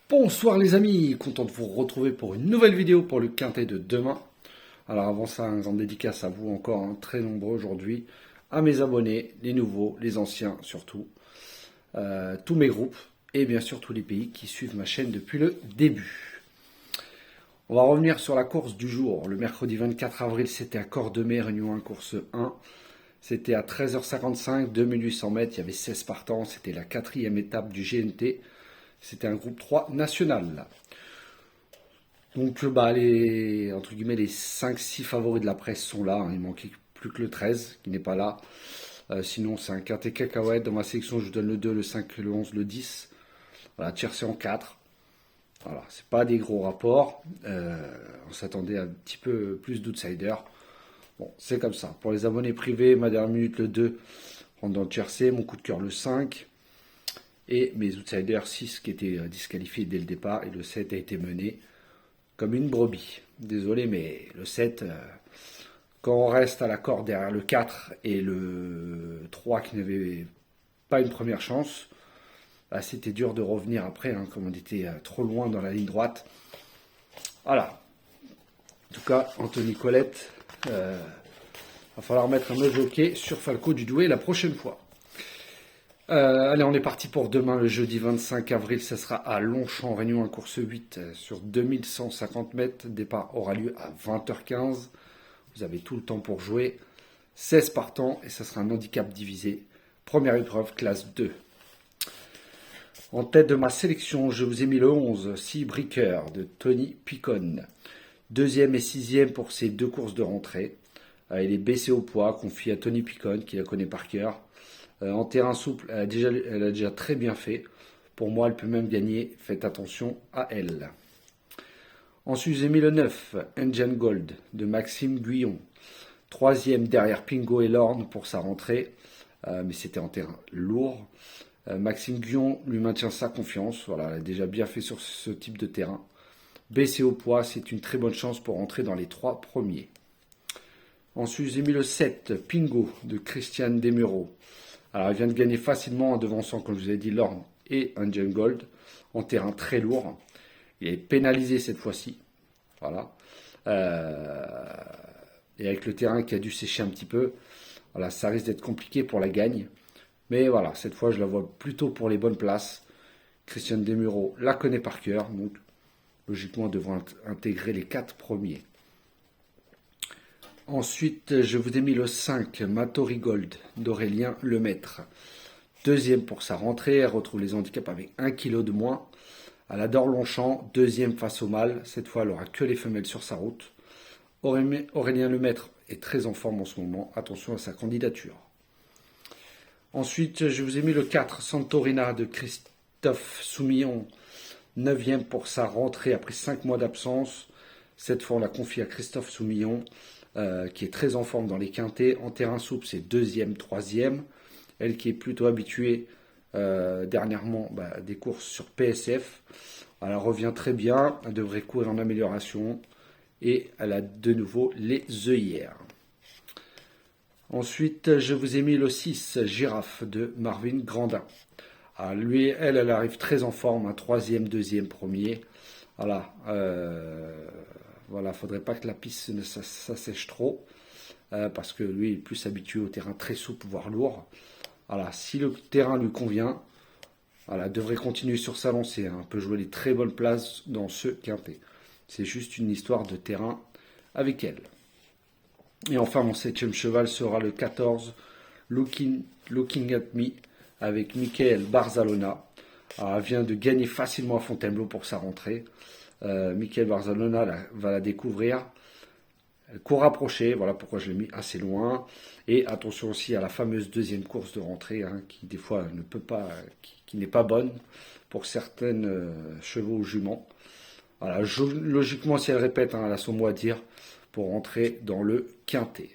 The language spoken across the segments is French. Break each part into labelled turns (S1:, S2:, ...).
S1: Bonsoir les amis, content de vous retrouver pour une nouvelle vidéo pour le quintet de demain. Alors avant ça, un grand dédicace à vous encore, très nombreux aujourd'hui, à mes abonnés, les nouveaux, les anciens surtout, tous mes groupes et bien sûr tous les pays qui suivent ma chaîne depuis le début. On va revenir sur la course du jour. Le mercredi 24 avril, c'était à Cordemais, Réunion 1, course 1. C'était à 13h55, 2800 mètres, il y avait 16 partants, c'était la quatrième étape du GNT. C'était un groupe 3 national. Donc les, entre guillemets, les 5-6 favoris de la presse sont là. Il manquait plus que le 13 qui n'est pas là. Sinon c'est un quintet cacahuète. Dans ma sélection je vous donne le 2, le 5, le 11, le 10. Voilà, tiercé en 4. Voilà, c'est pas des gros rapports. On s'attendait à un petit peu plus d'outsiders. Bon, c'est comme ça. Pour les abonnés privés, ma dernière minute le 2 rentre dans le tiercé. Mon coup de cœur le 5. Et mes outsiders 6 qui étaient disqualifiés dès le départ. Et le 7 a été mené comme une brebis. Désolé, mais le 7, quand on reste à la corde derrière le 4 et le 3 qui n'avait pas une première chance, bah, c'était dur de revenir après, comme on était trop loin dans la ligne droite. Voilà. En tout cas, Anthony Colette, va falloir mettre un autre jockey sur Falco du Douai la prochaine fois. Allez, on est parti pour demain, le jeudi 25 avril. Ça sera à Longchamp, Réunion 1, course 8 sur 2150 mètres. Le départ aura lieu à 20h15. Vous avez tout le temps pour jouer. 16 partants et ça sera un handicap divisé. Première épreuve, classe 2. En tête de ma sélection, je vous ai mis le 11, Sea Breaker de Tony Picon. Deuxième et sixième pour ces deux courses de rentrée. Il est baissé au poids, confié à Tony Picon, qui la connaît par cœur. En terrain souple, elle a déjà très bien fait. Pour moi, elle peut même gagner. Faites attention à elle. Ensuite, j'ai mis le 9, Engine Gold, de Maxime Guyon. Troisième derrière Pingo et Lorne pour sa rentrée. Mais c'était en terrain lourd. Maxime Guyon lui maintient sa confiance. Voilà, elle a déjà bien fait sur ce type de terrain. Baissé au poids, c'est une très bonne chance pour entrer dans les 3 premiers. Ensuite, j'ai mis le 7, Pingo, de Christian Desmureaux. Alors, il vient de gagner facilement en devançant, comme je vous ai dit, Lorne et Angel Gold, en terrain très lourd. Il est pénalisé cette fois-ci. Voilà. Et avec le terrain qui a dû sécher un petit peu, voilà, ça risque d'être compliqué pour la gagne. Mais voilà, cette fois, je la vois plutôt pour les bonnes places. Christian Desmureaux la connaît par cœur, donc logiquement, elle devrait intégrer les 4 premiers. Ensuite, je vous ai mis le 5, Matori Gold, d'Aurélien Lemaître. Deuxième pour sa rentrée, elle retrouve les handicaps avec 1 kg de moins. Elle adore Longchamp, deuxième face au mâle. Cette fois, elle n'aura que les femelles sur sa route. Aurélien Lemaître est très en forme en ce moment. Attention à sa candidature. Ensuite, je vous ai mis le 4, Santorina, de Christophe Soumillon. 9e pour sa rentrée après 5 mois d'absence. Cette fois, on la confie à Christophe Soumillon. Qui est très en forme dans les quintets. En terrain souple, c'est 2e, 3e. Elle qui est plutôt habituée dernièrement des courses sur PSF. Elle revient très bien. Elle devrait courir en amélioration. Et elle a de nouveau les œillères. Ensuite, je vous ai mis le 6, Girafe, de Marvin Grandin. Alors, elle arrive très en forme. 3e, 2e, 1er. Voilà. Voilà, faudrait pas que la piste s'assèche trop, parce que lui est plus habitué au terrain très souple, voire lourd. Voilà, si le terrain lui convient, voilà, devrait continuer sur sa lancée. Elle peut jouer les très bonnes places dans ce quintet. C'est juste une histoire de terrain avec elle. Et enfin, mon 7e cheval sera le 14, Looking at Me, avec Michael Barzalona. Alors, elle vient de gagner facilement à Fontainebleau pour sa rentrée. Michael Barzalona va la découvrir. Elle court rapprochée, voilà pourquoi je l'ai mis assez loin. Et attention aussi à la fameuse deuxième course de rentrée, qui des fois ne peut pas, qui n'est pas bonne pour certaines chevaux ou juments. Voilà, logiquement, si elle répète, elle a son mot à dire pour rentrer dans le quintet.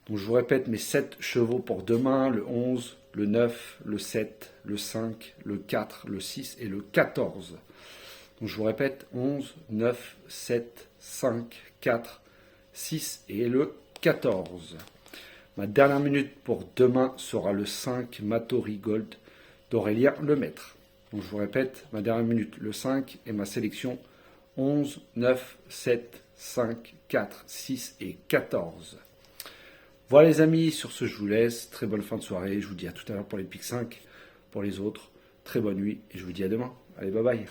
S1: Donc je vous répète mes 7 chevaux pour demain, le 11, le 9, le 7, le 5, le 4, le 6 et le 14. Donc je vous répète, 11, 9, 7, 5, 4, 6 et le 14. Ma dernière minute pour demain sera le 5, Matori Gold, d'Aurélien Lemaître. Donc je vous répète, ma dernière minute, le 5 et ma sélection 11, 9, 7, 5, 4, 6 et 14. Voilà les amis, sur ce je vous laisse. Très bonne fin de soirée. Je vous dis à tout à l'heure pour les pics 5. Pour les autres, très bonne nuit et je vous dis à demain. Allez, bye bye.